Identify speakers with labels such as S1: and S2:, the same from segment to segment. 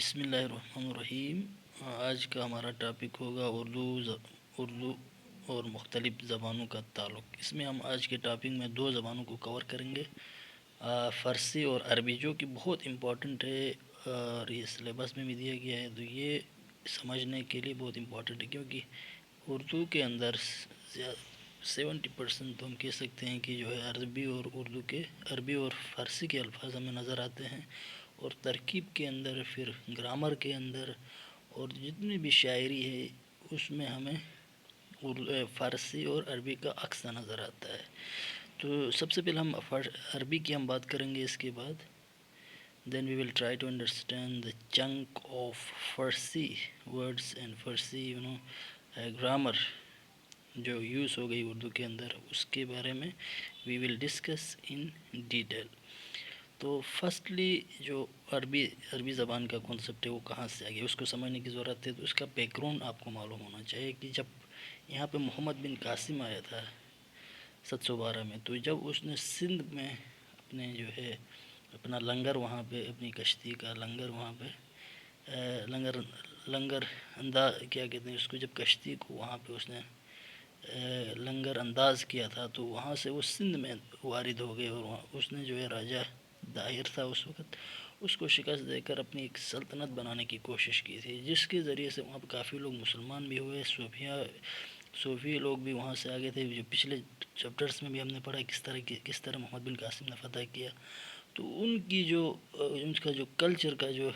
S1: بسم اللہ الرحمن الرحیم۔ آج کا ہمارا ٹاپک ہوگا اردو اور مختلف زبانوں کا تعلق۔ اس میں ہم آج کے ٹاپک میں دو زبانوں کو کور کریں گے، فارسی اور عربی، جو کہ بہت امپورٹنٹ ہے اور یہ سلیبس میں بھی دیا گیا ہے، تو یہ سمجھنے کے لیے بہت امپورٹنٹ ہے، کیونکہ اردو کے اندر 70% تو ہم کہہ سکتے ہیں کہ جو ہے عربی اور فارسی کے الفاظ ہمیں نظر آتے ہیں، اور ترکیب کے اندر، پھر گرامر کے اندر، اور جتنی بھی شاعری ہے اس میں ہمیں فارسی اور عربی کا عکس نظر آتا ہے۔ تو سب سے پہلے ہم عربی کی ہم بات کریں گے، اس کے بعد then we will try to understand the chunk of Farsi words and Farsi grammar جو یوز ہو گئی اردو کے اندر، اس کے بارے میں we will discuss in detail۔ تو فرسٹلی جو عربی زبان کا کانسیپٹ ہے وہ کہاں سے آ گیا، اس کو سمجھنے کی ضرورت ہے۔ تو اس کا بیک گراؤنڈ آپ کو معلوم ہونا چاہیے کہ جب یہاں پہ محمد بن قاسم آیا تھا 712 میں، تو جب اس نے سندھ میں اپنے جو ہے اپنا لنگر، وہاں پہ اپنی کشتی کا لنگر، وہاں پہ لنگر انداز کیا کہتے ہیں اس کو، جب کشتی کو وہاں پہ اس نے لنگر انداز کیا تھا، تو وہاں سے وہ سندھ میں وارد ہو گئے، اور وہاں اس نے جو ہے راجہ داہر تھا اس وقت، اس کو شکست دے کر اپنی ایک سلطنت بنانے کی کوشش کی تھی، جس کے ذریعے سے وہاں پہ کافی لوگ مسلمان بھی ہوئے، صوفی لوگ بھی وہاں سے آگے تھے، جو پچھلے چیپٹرز میں بھی ہم نے پڑھا کس طرح محمد بن قاسم نے فتح کیا۔ تو ان کا جو کلچر کا جو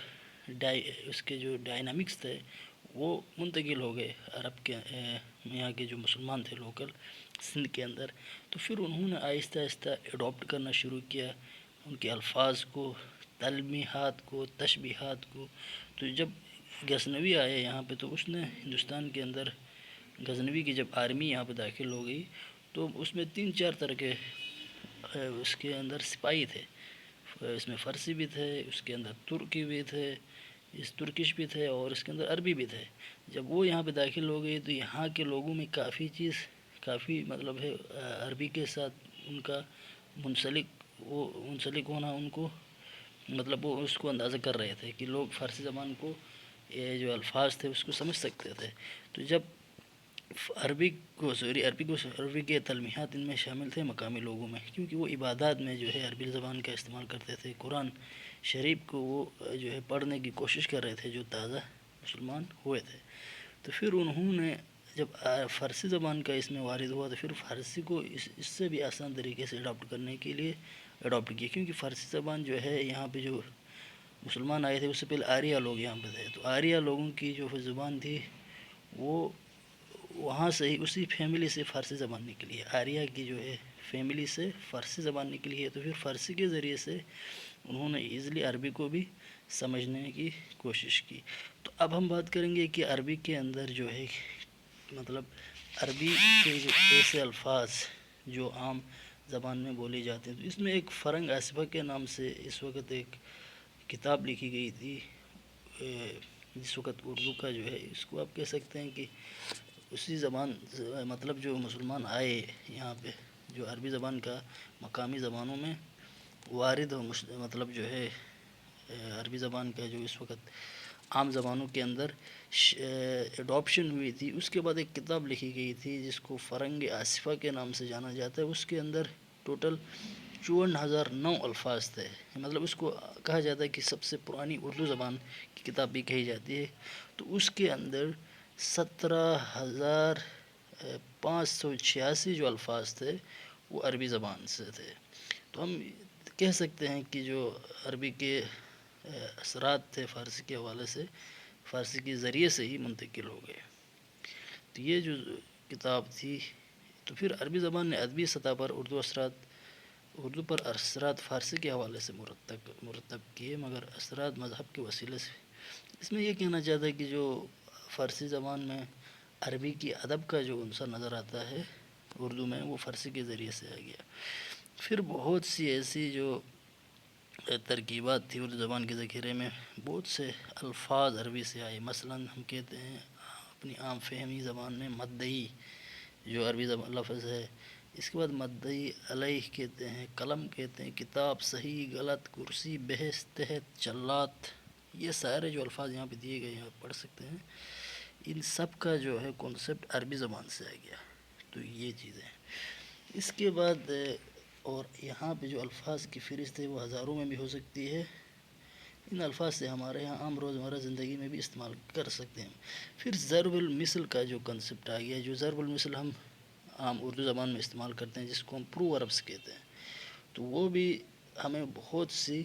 S1: اس کے جو ڈائنامکس تھے وہ منتقل ہو گئے عرب کے یہاں کے جو مسلمان تھے لوکل سندھ کے اندر، تو پھر انہوں نے آہستہ آہستہ اڈاپٹ کرنا شروع کیا ان کے الفاظ کو، تلمیحات کو، تشبیہات کو۔ تو جب غزنوی آئے یہاں پہ، تو اس نے ہندوستان کے اندر غزنوی کی جب آرمی یہاں پہ داخل ہو گئی، تو اس میں 3-4 طرح کے اس کے اندر سپاہی تھے، اس میں فارسی بھی تھے، اس کے اندر ترکی بھی تھے، ترکش بھی تھے، اور اس کے اندر عربی بھی تھے۔ جب وہ یہاں پہ داخل ہو گئی، تو یہاں کے لوگوں میں کافی مطلب ہے عربی کے ساتھ ان کا منسلک ہونا، ان کو مطلب وہ اس کو اندازہ کر رہے تھے کہ لوگ فارسی زبان کو، یہ جو الفاظ تھے اس کو سمجھ سکتے تھے۔ تو جب عربی کے تلمیحات ان میں شامل تھے مقامی لوگوں میں، کیونکہ وہ عبادات میں جو ہے عربی زبان کا استعمال کرتے تھے، قرآن شریف کو وہ جو ہے پڑھنے کی کوشش کر رہے تھے جو تازہ مسلمان ہوئے تھے۔ تو پھر انہوں نے جب فارسی زبان کا اس میں وارد ہوا، تو پھر فارسی کو اس سے بھی آسان طریقے سے اڈاپٹ کرنے کے لیے اڈاپٹ کیا، کیونکہ فارسی زبان جو ہے یہاں پہ جو مسلمان آئے تھے اس سے پہلے آریہ لوگ یہاں پہ تھے، تو آریہ لوگوں کی جو زبان تھی وہ وہاں سے ہی اسی فیملی سے فارسی زبان نکلی ہے، آریہ کی جو ہے فیملی سے فارسی زبان نکلی ہے۔ تو پھر فارسی کے ذریعے سے انہوں نے ایزلی عربی کو بھی سمجھنے کی کوشش کی۔ تو اب ہم بات کریں گے کہ عربی کے اندر جو ہے مطلب عربی کے جو ایسے الفاظ جو عام زبان میں بولی جاتے ہیں، تو اس میں ایک فرنگ آصفہ کے نام سے اس وقت ایک کتاب لکھی گئی تھی، جس وقت اردو کا جو ہے اس کو آپ کہہ سکتے ہیں کہ اسی زبان مطلب جو مسلمان آئے یہاں پہ، جو عربی زبان کا مقامی زبانوں میں وارد ہو، مطلب جو ہے عربی زبان کا جو اس وقت عام زبانوں کے اندر اڈاپشن ہوئی تھی، اس کے بعد ایک کتاب لکھی گئی تھی جس کو فرنگ آصفہ کے نام سے جانا جاتا ہے۔ اس کے اندر ٹوٹل 54,009 الفاظ تھے، مطلب اس کو کہا جاتا ہے کہ سب سے پرانی اردو زبان کی کتاب بھی کہی جاتی ہے۔ تو اس کے اندر 17,586 جو الفاظ تھے وہ عربی زبان سے تھے۔ تو ہم کہہ سکتے ہیں کہ جو عربی کے اثرات تھے فارسی کے حوالے سے، فارسی کے ذریعے سے ہی منتقل ہو گئے۔ تو یہ جو کتاب تھی، تو پھر عربی زبان نے ادبی سطح پر اردو پر اثرات فارسی کے حوالے سے مرتب کیے، مگر اثرات مذہب کے وسیلے سے۔ اس میں یہ کہنا چاہتا ہے کہ جو فارسی زبان میں عربی کی ادب کا جو عنصر نظر آتا ہے اردو میں، وہ فارسی کے ذریعے سے آ گیا۔ پھر بہت سی ایسی جو ترکیبات تھی اردو زبان کے ذخیرے میں، بہت سے الفاظ عربی سے آئے، مثلاً ہم کہتے ہیں اپنی عام فہمی زبان میں مدعی جو عربی زبان لفظ ہے، اس کے بعد مدعی علیہ کہتے ہیں، قلم کہتے ہیں، کتاب، صحیح غلط، کرسی، بحث، تحت، چلات، یہ سارے جو الفاظ یہاں پہ دیے گئے ہیں آپ پڑھ سکتے ہیں، ان سب کا جو ہے کانسیپٹ عربی زبان سے آ گیا. تو یہ چیزیں ہیں. اس کے بعد اور یہاں پہ جو الفاظ کی فہرست ہے وہ ہزاروں میں بھی ہو سکتی ہے. ان الفاظ سے ہمارے یہاں عام روزمرہ زندگی میں بھی استعمال کر سکتے ہیں. پھر ضرب المثل کا جو کنسپٹ آ گیا، جو ضرب المثل ہم عام اردو زبان میں استعمال کرتے ہیں، جس کو ہم پرووربس کہتے ہیں، تو وہ بھی ہمیں بہت سی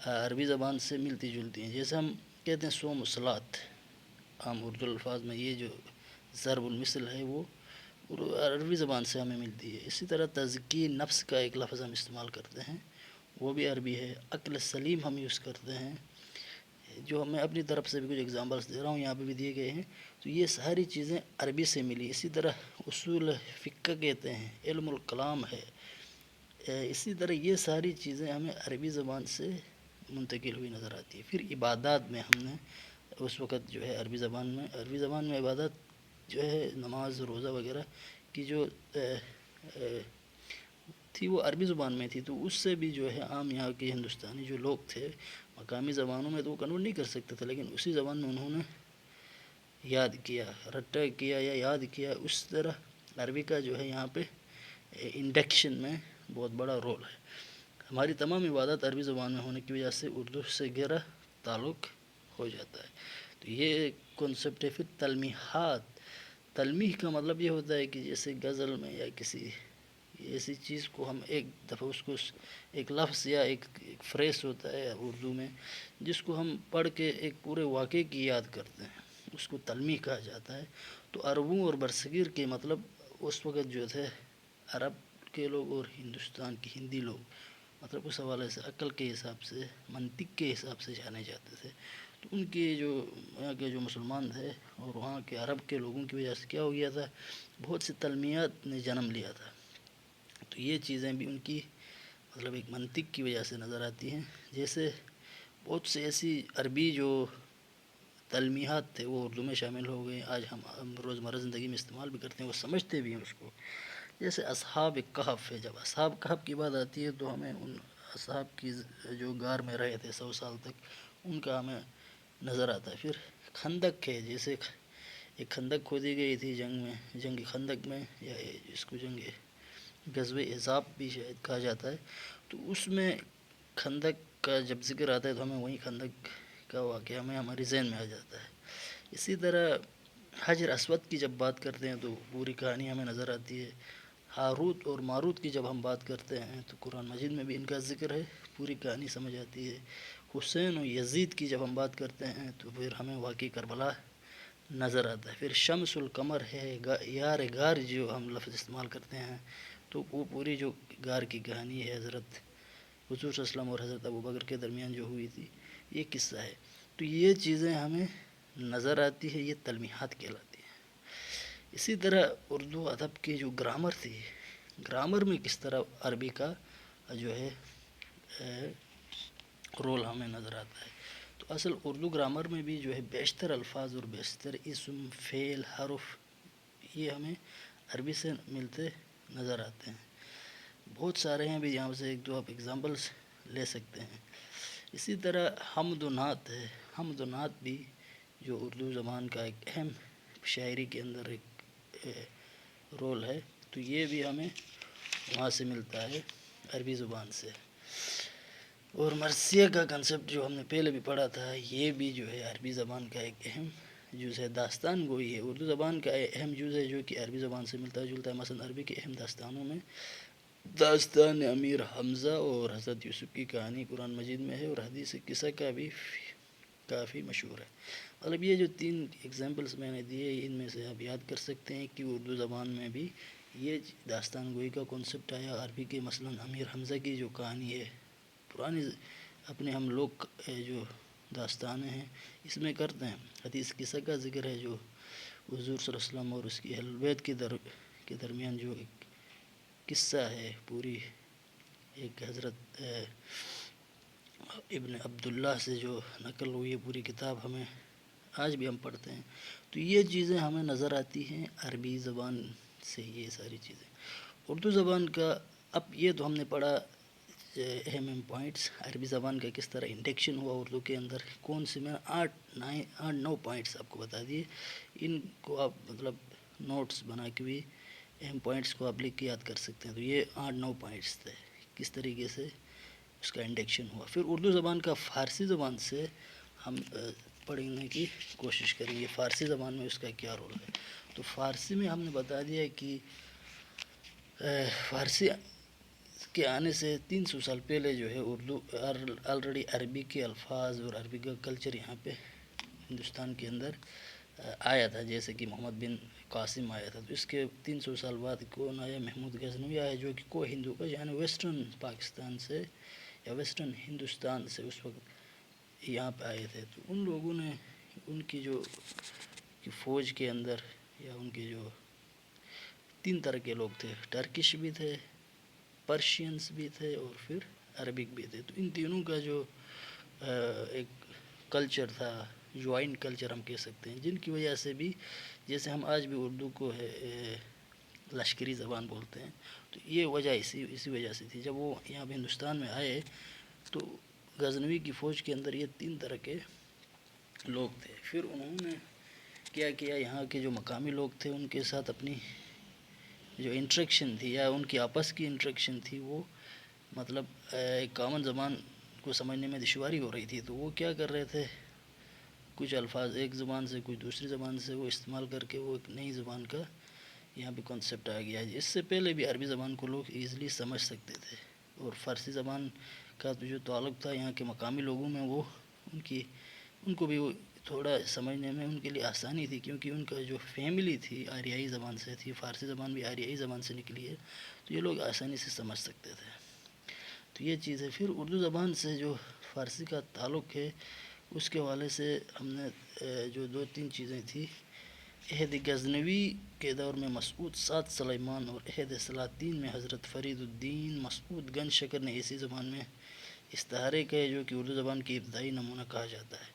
S1: عربی زبان سے ملتی جلتی ہیں. جیسے ہم کہتے ہیں صوم و صلات، عام اردو الفاظ میں یہ جو ضرب المثل ہے وہ عربی زبان سے ہمیں ملتی ہے. اسی طرح تزکی نفس کا ایک لفظ ہم استعمال کرتے ہیں، وہ بھی عربی ہے. عقل سلیم ہم یوز کرتے ہیں، جو میں اپنی طرف سے بھی کچھ اگزامپلس دے رہا ہوں، یہاں پہ بھی دیے گئے ہیں. تو یہ ساری چیزیں عربی سے ملی. اسی طرح اصول فقہ کہتے ہیں، علم الکلام ہے. اسی طرح یہ ساری چیزیں ہمیں عربی زبان سے منتقل ہوئی نظر آتی ہے. پھر عبادات میں ہم نے اس وقت جو ہے عربی زبان میں عبادات جو ہے نماز روزہ وغیرہ کی جو تھی وہ عربی زبان میں تھی. تو اس سے بھی جو ہے عام یہاں کے ہندوستانی جو لوگ تھے مقامی زبانوں میں تو وہ کنورٹ نہیں کر سکتے تھے، لیکن اسی زبان میں انہوں نے یاد کیا، رٹا کیا یا یاد کیا. اس طرح عربی کا جو ہے یہاں پہ انڈکشن میں بہت بڑا رول ہے. ہماری تمام عبادات عربی زبان میں ہونے کی وجہ سے اردو سے گہرا تعلق ہو جاتا ہے. تو یہ کنسپٹ ہے. پھر تلمیحات. تلمیح کا مطلب یہ ہوتا ہے کہ جیسے غزل میں یا کسی ایسی چیز کو ہم ایک دفعہ اس کو ایک لفظ یا ایک فریز ہوتا ہے اردو میں جس کو ہم پڑھ کے ایک پورے واقعے کی یاد کرتے ہیں، اس کو تلمیح کہا جاتا ہے. تو عربوں اور برصغیر کے مطلب اس وقت جو تھے عرب کے لوگ اور ہندوستان کے ہندی لوگ، مطلب اس حوالے سے عقل کے حساب سے، منطق کے حساب سے جانے جاتے تھے. تو ان کے جو یہاں کے جو مسلمان تھے اور وہاں کے عرب کے لوگوں کی وجہ سے کیا ہو گیا تھا، بہت سی تلمیحات نے جنم لیا تھا. تو یہ چیزیں بھی ان کی مطلب ایک منطق کی وجہ سے نظر آتی ہیں. جیسے بہت سے ایسی عربی جو تلمیحات تھے وہ اردو میں شامل ہو گئے، آج ہم روزمرہ زندگی میں استعمال بھی کرتے ہیں، وہ سمجھتے بھی ہیں اس کو. جیسے اصحاب کہف ہے. جب اصحاب کہف کی بات آتی ہے تو ہمیں ان اصحاب کی جو غار میں رہے تھے 100 سال تک، ان کا ہمیں نظر آتا ہے. پھر خندق ہے. جیسے ایک خندق کھودی گئی تھی جنگ خندق میں، یا اس کو جنگ غزوہ احزاب بھی شاید کہا جاتا ہے. تو اس میں خندق کا جب ذکر آتا ہے تو ہمیں وہیں خندق کا واقعہ ہمارے ذہن میں آ جاتا ہے. اسی طرح حجر اسود کی جب بات کرتے ہیں تو پوری کہانی ہمیں نظر آتی ہے. ہاروت اور ماروت کی جب ہم بات کرتے ہیں تو قرآن مجید میں بھی ان کا ذکر ہے، پوری کہانی سمجھ آتی ہے. حسین و یزید کی جب ہم بات کرتے ہیں تو پھر ہمیں واقعی کربلا نظر آتا ہے. پھر شمس القمر ہے. یار غار جو ہم لفظ استعمال کرتے ہیں تو وہ پوری جو غار کی کہانی ہے حضرت حضور صلی اللہ علیہ وسلم اور حضرت ابوبکر کے درمیان جو ہوئی تھی، یہ قصہ ہے. تو یہ چیزیں ہمیں نظر آتی ہے، یہ تلمیحات کہلاتی ہیں. اسی طرح اردو ادب کی جو گرامر تھی، گرامر میں کس طرح عربی کا جو ہے رول ہمیں نظر آتا ہے. تو اصل اردو گرامر میں بھی جو ہے بیشتر الفاظ اور بیشتر اسم فعل حرف یہ ہمیں عربی سے ملتے نظر آتے ہیں. بہت سارے ہیں بھی، یہاں سے ایک دو آپ اگزامپلس لے سکتے ہیں. اسی طرح حمد و نعت ہے. حمد و نعت بھی جو اردو زبان کا ایک اہم شاعری کے اندر ایک رول ہے، تو یہ بھی ہمیں وہاں سے ملتا ہے عربی زبان سے. اور مرثیہ کا کنسپٹ جو ہم نے پہلے بھی پڑھا تھا، یہ بھی جو ہے عربی زبان کا ایک اہم جز ہے. داستان گوئی ہے اردو زبان کا اہم جز ہے جو کہ عربی زبان سے ملتا جلتا ہے. مثلا عربی کے اہم داستانوں میں داستان امیر حمزہ اور حضرت یوسف کی کہانی قرآن مجید میں ہے، اور حدیث قصہ کا بھی کافی مشہور ہے. مطلب یہ جو 3 ایگزامپلس میں نے دیے، ان میں سے آپ یاد کر سکتے ہیں کہ اردو زبان میں بھی یہ داستان گوئی کا کنسپٹ آیا. عربی کے مثلا امیر حمزہ کی جو کہانی ہے، پرانی اپنے ہم لوگ جو داستانیں ہیں اس میں کرتے ہیں. حدیث قصہ کا ذکر ہے جو حضور صلی اللہ علیہ وسلم اور اس کی اہل بیت کے درمیان جو ایک قصہ ہے، پوری ایک حضرت ابن عبداللہ سے جو نقل ہوئی ہے پوری کتاب، ہمیں آج بھی ہم پڑھتے ہیں. تو یہ چیزیں ہمیں نظر آتی ہیں عربی زبان سے. یہ ساری چیزیں اردو زبان کا، اب یہ تو ہم نے پڑھا اہم پوائنٹس عربی زبان کا کس طرح انڈکشن ہوا اردو کے اندر، کون سے میں 8-9 پوائنٹس آپ کو بتا دیے. ان کو آپ مطلب نوٹس بنا کے بھی اہم پوائنٹس کو آپ لکھ کے یاد کر سکتے ہیں. تو یہ 8-9 پوائنٹس تھے کس طریقے سے اس کا انڈکشن ہوا. پھر اردو زبان کا فارسی زبان سے ہم پڑھنے کی کوشش کریں گے فارسی زبان میں اس کا کیا رول ہے. تو فارسی میں ہم نے بتا دیا کہ فارسی کے آنے سے 300 سال پہلے جو ہے اردو آلریڈی عربی کے الفاظ اور عربی کا کلچر یہاں پہ ہندوستان کے اندر آیا تھا. جیسے کہ محمد بن قاسم آیا تھا، تو اس کے 300 سال بعد کون آیا؟ محمود غزنوی آیا، جو کہ کو ہندو کا یعنی ویسٹرن پاکستان سے یا ویسٹرن ہندوستان سے اس وقت یہاں پہ آئے تھے. تو ان لوگوں نے ان کی جو فوج کے اندر یا ان کے جو 3 طرح کے لوگ تھے، ٹرکش بھی تھے، پرشینس بھی تھے اور پھر عربک بھی تھے. تو ان تینوں کا جو ایک کلچر تھا، جوائنٹ کلچر ہم کہہ سکتے ہیں، جن کی وجہ سے بھی جیسے ہم آج بھی اردو کو ہے لشکری زبان بولتے ہیں. تو یہ وجہ اسی وجہ سے تھی. جب وہ یہاں پہ ہندوستان میں آئے تو غزنوی کی فوج کے اندر یہ 3 طرح کے لوگ تھے. پھر انہوں نے کیا کیا، یہاں کے جو مقامی لوگ تھے ان کے ساتھ اپنی جو انٹریکشن تھی یا ان کی آپس کی انٹریکشن تھی، وہ مطلب ایک کامن زبان کو سمجھنے میں دشواری ہو رہی تھی. تو وہ کیا کر رہے تھے، کچھ الفاظ ایک زبان سے کچھ دوسری زبان سے وہ استعمال کر کے وہ ایک نئی زبان کا یہاں پہ کانسیپٹ آ گیا. اس سے پہلے بھی عربی زبان کو لوگ ایزیلی سمجھ سکتے تھے، اور فارسی زبان کا جو تعلق تھا یہاں کے مقامی لوگوں میں، وہ ان کو بھی وہ تھوڑا سمجھنے میں ان کے لیے آسانی تھی، کیونکہ ان کا جو فیملی تھی آریائی زبان سے تھی. فارسی زبان بھی آریائی زبان سے نکلی ہے، تو یہ لوگ آسانی سے سمجھ سکتے تھے. تو یہ چیز ہے. پھر اردو زبان سے جو فارسی کا تعلق ہے اس کے حوالے سے ہم نے جو 2-3 چیزیں تھیں، عہد غزنوی کے دور میں مسعود سعد سلیمان اور عہد سلاطین میں حضرت فرید الدین مسعود گنج شکر نے اسی زبان میں استعارے کہے، جو کہ اردو زبان کی ابتدائی نمونہ کہا جاتا ہے.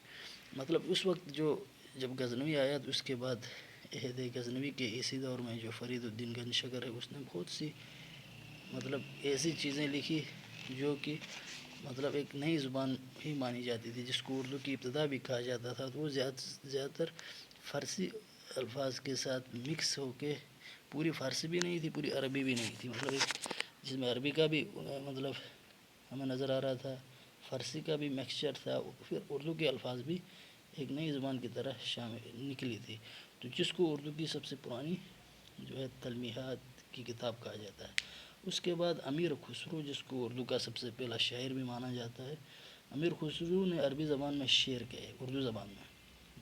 S1: مطلب اس وقت جب غزنوی آیا تو اس کے بعد عہد غزنوی کے اسی دور میں جو فرید الدین گنج شکر ہے اس نے بہت سی مطلب ایسی چیزیں لکھی جو کہ مطلب ایک نئی زبان ہی مانی جاتی تھی، جس کو اردو کی ابتدا بھی کہا جاتا تھا. تو وہ زیادہ تر فارسی الفاظ کے ساتھ مکس ہو کے، پوری فارسی بھی نہیں تھی پوری عربی بھی نہیں تھی، مطلب ایک جس میں عربی کا بھی مطلب ہمیں نظر آ رہا تھا، فارسی کا بھی مکسچر تھا، پھر اردو کے الفاظ بھی ایک نئی زبان کی طرح شامل نکلی تھی. تو جس کو اردو کی سب سے پرانی جو ہے تلمیحات کی کتاب کہا جاتا ہے. اس کے بعد امیر خسرو، جس کو اردو کا سب سے پہلا شاعر بھی مانا جاتا ہے، امیر خسرو نے عربی زبان میں شعر کہے اردو زبان میں.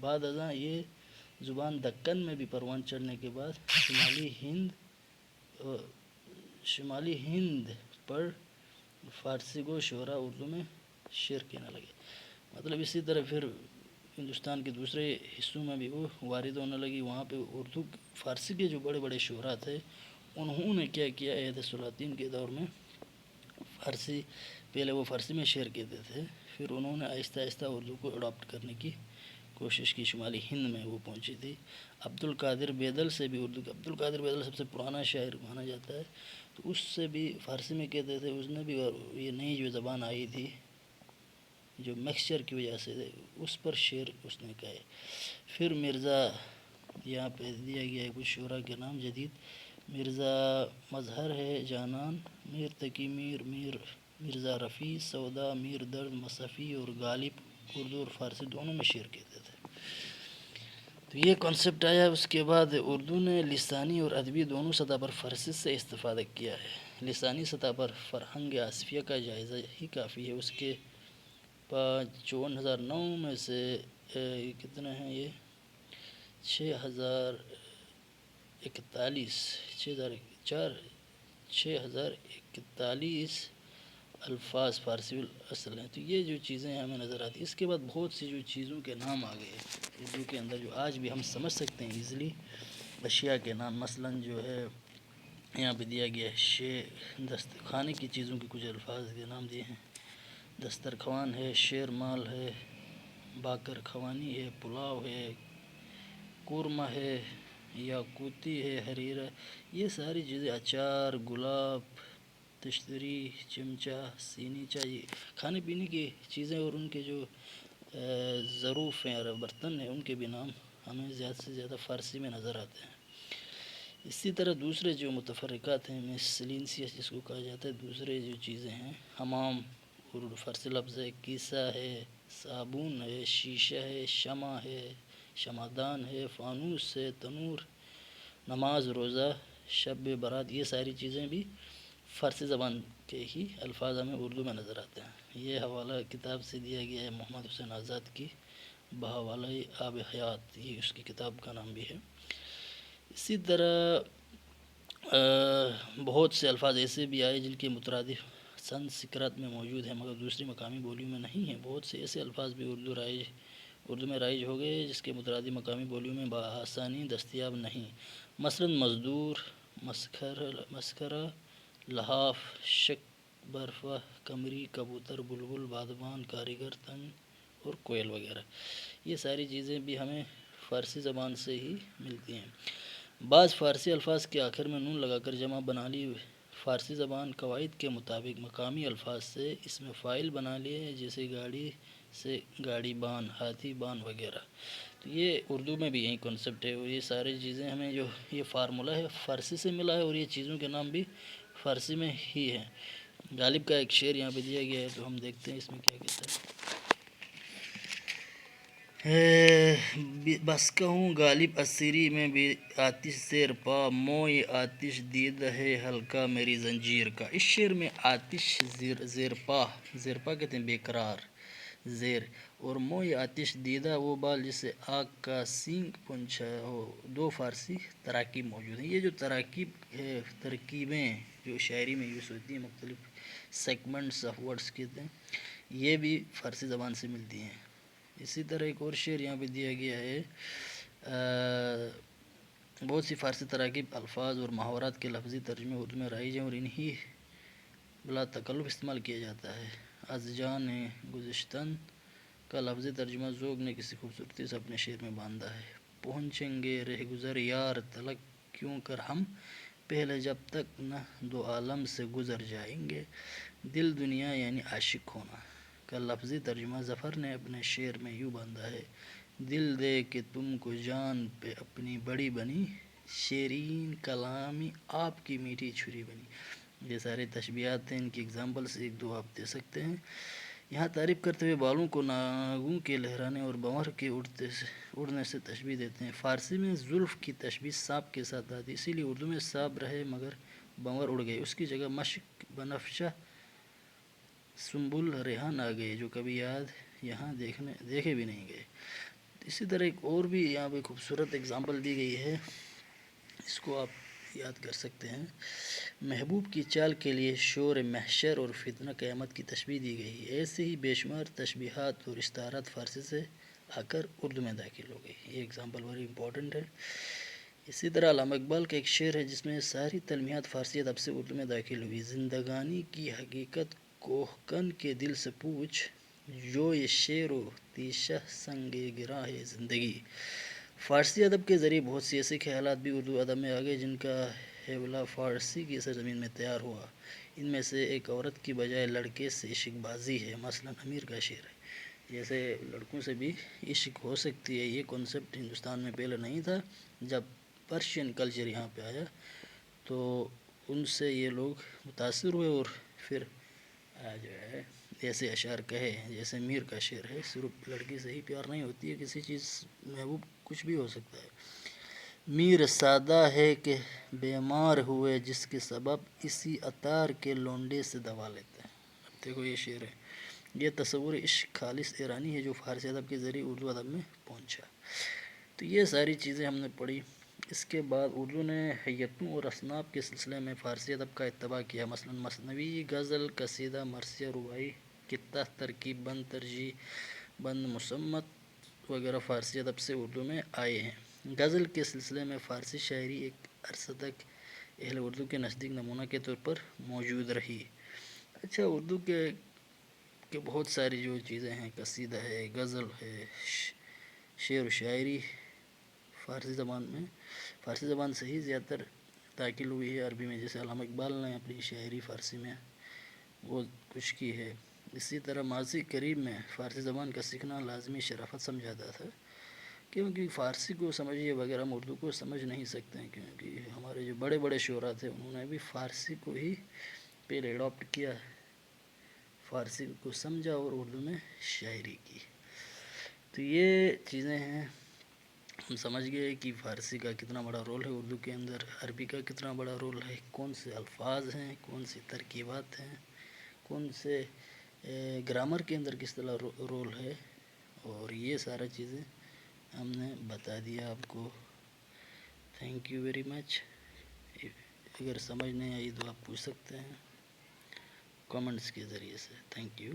S1: بعد ازاں یہ زبان دکن میں بھی پروان چڑھنے کے بعد شمالی ہند پر فارسی گو شعراء اردو میں شعر کہنے لگے. مطلب اسی طرح پھر ہندوستان کے دوسرے حصوں میں بھی وہ وارد ہونے لگی. وہاں پہ اردو فارسی کے جو بڑے بڑے شعراء تھے انہوں نے کیا کیا، عہد سلاطین کے دور میں پہلے وہ فارسی میں شعر کہتے تھے، پھر انہوں نے آہستہ آہستہ اردو کو اڈاپٹ کرنے کی کوشش کی. شمالی ہند میں وہ پہنچی تھی. عبد القادر بیدل سے بھی عبد القادر بیدل سب سے پرانا شاعر مانا جاتا ہے، تو اس سے بھی فارسی میں کہتے تھے. اس نے بھی یہ نئی جو زبان آئی تھی جو مکسچر کی وجہ سے اس پر شعر اس نے کہے. پھر مرزا، یہاں پہ دیا گیا ہے کچھ شعراء کے نام جدید: مرزا مظہر ہے جانان، میر تقی میر مرزا رفیع، سودا میر درد مصفی اور غالب اردو اور فارسی دونوں میں شعر کہتے تھے. تو یہ کانسیپٹ آیا. اس کے بعد اردو نے لسانی اور ادبی دونوں سطح پر فارسی سے استفادہ کیا ہے. لسانی سطح پر فرہنگ آصفیہ کا جائزہ ہی کافی ہے. اس کے 54,009 میں سے کتنے ہیں، یہ 6,041 الفاظ فارسی الاصل ہیں. تو یہ جو چیزیں ہمیں نظر آتی ہیں. اس کے بعد بہت سی جو چیزوں کے نام آ گئے اردو کے اندر جو آج بھی ہم سمجھ سکتے ہیں ایزیلی، اشیاء کے نام. مثلاً جو ہے یہاں پہ دیا گیا ہے کھانے کی چیزوں کے کچھ الفاظ کے نام دیے ہیں: دسترخوان ہے، شیر مال ہے، باکر خوانی ہے، پلاؤ ہے، قورمہ ہے، یاقوتی ہے، حریرہ. یہ ساری چیزیں، اچار، گلاب، تشتری، چمچہ، سینی، چاہیے کھانے پینے کی چیزیں اور ان کے جو ظروف ہیں اور برتن ہیں ان کے بھی نام ہمیں زیادہ سے زیادہ فارسی میں نظر آتے ہیں۔ اسی طرح دوسرے جو متفرقات ہیں مسلینسیس جس کو کہا جاتا ہے، دوسرے جو چیزیں ہیں حمام، اردو فارسی لفظ ہے، کیسا ہے، صابن ہے، شیشہ ہے، شمع ہے، شمعدان ہے، فانوس ہے، تنور، نماز، روزہ، شب برات، یہ ساری چیزیں بھی فارسی زبان کے ہی الفاظ ہمیں اردو میں نظر آتے ہیں۔ یہ حوالہ کتاب سے دیا گیا ہے محمد حسین آزاد کی بحوالہ آب حیات، یہ اس کی کتاب کا نام بھی ہے۔ اسی طرح بہت سے الفاظ ایسے بھی آئے جن کے مترادف سنسکرت میں موجود ہیں مگر دوسری مقامی بولیوں میں نہیں ہیں۔ بہت سے ایسے الفاظ بھی اردو میں رائج ہو گئے جس کے مترادف مقامی بولیوں میں بآسانی دستیاب نہیں۔ مثلاً مزدور، مسخرہ، لحاف، شک، برفہ، قمری، کبوتر، بلبل، بادبان، کاریگر، تن اور کوئل وغیرہ، یہ ساری چیزیں بھی ہمیں فارسی زبان سے ہی ملتی ہیں۔ بعض فارسی الفاظ کے آخر میں نون لگا کر جمع بنا لی فارسی زبان قواعد کے مطابق مقامی الفاظ سے اس میں فاعل بنا لیے، جیسے گاڑی سے گاڑی بان، ہاتھی بان وغیرہ۔ تو یہ اردو میں بھی یہی کنسپٹ ہے اور یہ ساری چیزیں ہمیں جو یہ فارمولہ ہے فارسی سے ملا ہے اور یہ چیزوں کے نام بھی فارسی میں ہی ہیں۔ غالب کا ایک شعر یہاں پہ دیا گیا ہے تو ہم دیکھتے ہیں اس میں کیا کہتا ہے۔ بس کہوں غالب اسیری میں بھی آتش زیر پا، موئے آتش دیدہ ہے حلقہ میری زنجیر کا۔ اس شعر میں آتش زیر پا کہتے ہیں بے قرار، زیر، اور موئے آتش دیدہ وہ بال جسے آگ کا سینگ پہنچا ہو، دو فارسی تراکیب موجود ہیں۔ یہ جو ترکیبیں جو شاعری میں یوز ہوتی ہیں، مختلف سیگمنٹس آف ورڈس کہتے ہیں، یہ بھی فارسی زبان سے ملتی ہیں۔ اسی طرح ایک اور شعر یہاں پہ دیا گیا ہے، بہت سی فارسی تراکیب، الفاظ اور محاورات کے لفظی ترجمے اردو میں رائج ہیں اور انہی بلا تکلف استعمال کیا جاتا ہے۔ از جان گذشتن کا لفظی ترجمہ ذوق نے کسی خوبصورتی سے اپنے شعر میں باندھا ہے۔ پہنچیں گے رہ گزر یار تلک کیوں کر ہم، پہلے جب تک نہ دو عالم سے گزر جائیں گے۔ دل دنیا یعنی عاشق ہونا کا لفظی ترجمہ ظفر نے اپنے شعر میں یوں باندھا ہے، دل دے کہ تم کو جان پہ اپنی بڑی بنی، شیرین کلامی آپ کی میٹھی چھری بنی۔ یہ سارے تشبیہات ہیں، ان کی ایگزامپلس ایک دو آپ دے سکتے ہیں۔ یہاں تعریف کرتے ہوئے بالوں کو ناگوں کے لہرانے اور بنور کے اڑنے سے تشبیہ دیتے ہیں۔ فارسی میں زلف کی تشبیہ سانپ کے ساتھ آتی، اسی لیے اردو میں سانپ رہے مگر بنور اڑ گئے، اس کی جگہ مشک، بنفشہ، سنبل، ریحان آ گئے جو کبھی یہاں دیکھے بھی نہیں گئے۔ اسی طرح ایک اور بھی یہاں پہ خوبصورت اگزامپل دی گئی ہے، اس کو آپ یاد کر سکتے ہیں۔ محبوب کی چال کے لیے شور محشر اور فتنہ قیامت کی تشبیہ دی گئی ہے۔ ایسے ہی بے شمار تشبیہات اور استعارات فارسی سے آ کر اردو میں داخل ہو گئی، یہ اگزامپل بڑی امپورٹنٹ ہے۔ اسی طرح علامہ اقبال کا ایک شعر ہے جس میں ساری تلمیحات فارسی ادب سے اردو میں داخل ہوئی، زندگانی کی حقیقت کوہکن کے دل سے پوچھ، جو یہ شعر و تیشہ سنگ گراں ہے زندگی۔ فارسی ادب کے ذریعے بہت سی ایسے خیالات بھی اردو ادب میں آ گئے جن کا حوالہ فارسی کی سرزمین میں تیار ہوا۔ ان میں سے ایک عورت کی بجائے لڑکے سے عشق بازی ہے، مثلاً امیر کا شعر ہے۔ جیسے لڑکوں سے بھی عشق ہو سکتی ہے، یہ کنسپٹ ہندوستان میں پہلے نہیں تھا، جب پرشین کلچر یہاں پہ آیا تو ان سے یہ لوگ متاثر ہوئے اور پھر جو ہے ایسے اشعار کہے، جیسے میر کا شعر ہے، صرف لڑکی سے ہی پیار نہیں ہوتی ہے، کسی چیز محبوب کچھ بھی ہو سکتا ہے۔ میر سادہ ہے کہ بیمار ہوئے جس کے سبب، اسی عطار کے لونڈے سے دوا لیتے ہیں۔ اب دیکھو یہ شعر ہے، یہ تصور عشق خالص ایرانی ہے جو فارسی ادب کے ذریعے اردو ادب میں پہنچا۔ تو یہ ساری چیزیں ہم نے پڑھی۔ اس کے بعد اردو نے حیتوں اور اصناف کے سلسلے میں فارسی ادب کا اتباع کیا، مثلاً مثنوی، غزل، قصیدہ، مرثیہ، رباعی، قطعہ، ترکیب بند، ترجیع بند، مصمت وغیرہ فارسی ادب سے اردو میں آئے ہیں۔ غزل کے سلسلے میں فارسی شاعری ایک عرصہ تک اہل اردو کے نزدیک نمونہ کے طور پر موجود رہی۔ اچھا، اردو کے بہت ساری جو چیزیں ہیں، قصیدہ ہے، غزل ہے، شعر و شاعری، فارسی زبان سے ہی زیادہ تر داخل ہوئی ہے عربی میں، جیسے علامہ اقبال نے اپنی شاعری فارسی میں وہ کچھ کی ہے. اسی طرح ماضی قریب میں فارسی زبان کا سیکھنا لازمی شرافت سمجھاتا تھا، کیونکہ فارسی کو سمجھیے بغیر ہم اردو کو سمجھ نہیں سکتے ہیں، کیونکہ ہمارے جو بڑے بڑے شعراء تھے انہوں نے بھی فارسی کو ہی پہلے اڈاپٹ کیا، فارسی کو سمجھا اور اردو میں شاعری کی. تو یہ چیزیں ہیں، ہم سمجھ گئے کہ فارسی کا کتنا بڑا رول ہے اردو کے اندر، عربی کا کتنا بڑا رول ہے، کون سے الفاظ ہیں، کون سی ترکیبات ہیں، کون سے گرامر کے اندر کس طرح رول ہے، اور یہ سارا چیزیں ہم نے بتا دیا آپ کو. Thank you very much. اگر سمجھ نہیں آئی تو آپ پوچھ سکتے ہیں کامنٹس کے ذریعے سے. Thank you.